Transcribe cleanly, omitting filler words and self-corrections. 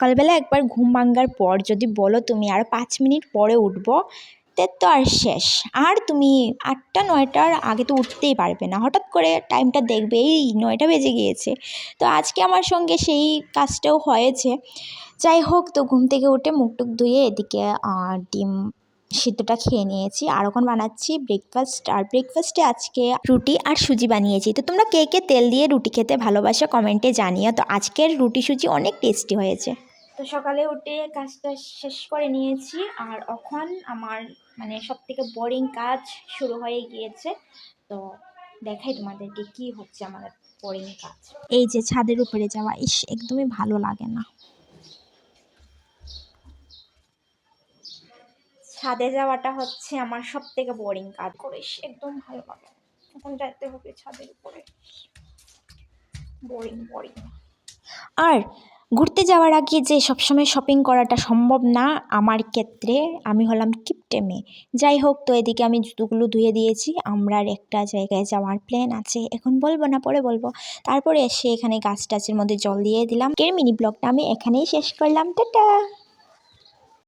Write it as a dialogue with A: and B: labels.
A: সকালবেলা একবার ঘুম ভাঙার পর যদি বলো তুমি আর 5 মিনিট পরে উঠবো, তো আর শেষ। আর তুমি 8টা 9টার আগে তো উঠতেই পারবে না। হঠাৎ করে টাইমটা দেখবে এই 9টা বেজে গিয়েছে। তো আজকে আমার সঙ্গে সেই কাজটাও হয়েছে। যাই হোক, তো ঘুম থেকে উঠে মুখ টুক ধুয়ে এদিকে ডিম সিদ্ধটা খেয়ে নিয়েছি। আর এখন বানাচ্ছি ব্রেকফাস্ট। আর ব্রেকফাস্টে আজকে রুটি আর সুজি বানিয়েছি। তো তোমরা কে কে তেল দিয়ে রুটি খেতে ভালোবাসো কমেন্টে জানিও। তো আজকের রুটি সুজি অনেক টেস্টি হয়েছে। তো সকালে উঠে কাজটা শেষ করে নিয়েছি। আর এখন আমার সবথেকে বোরিং কাজ শুরু হয়ে গিয়েছে। তো দেখাই তোমাদেরকে কি হচ্ছে আমার বোরিং কাজ। এই যে ছাদের উপরে যাওয়া, একদমই ভালো লাগে না। ছাদে যাওয়াটা হচ্ছে আমার সবথেকে বোরিং কাজ। করিস একদম ভালো লাগে। এখন যেতে হবে ছাদের উপরে। Boring boring. আর ঘুরতে যাওয়ার আগে যে সবসময় শপিং করাটা সম্ভব না আমার ক্ষেত্রে, আমি হলাম কিপটে মেয়ে। যাই হোক, তো এদিকে আমি জুতোগুলো ধুয়ে দিয়েছি। আমরা আর একটা জায়গায় যাওয়ার প্ল্যান আছে, এখন বলবো না, পরে বলবো। তারপরে এসে এখানে গাছ টাছের মধ্যে জল দিয়ে দিলাম। এর মিনি ব্লগটা আমি এখানেই শেষ করলাম। টাটা।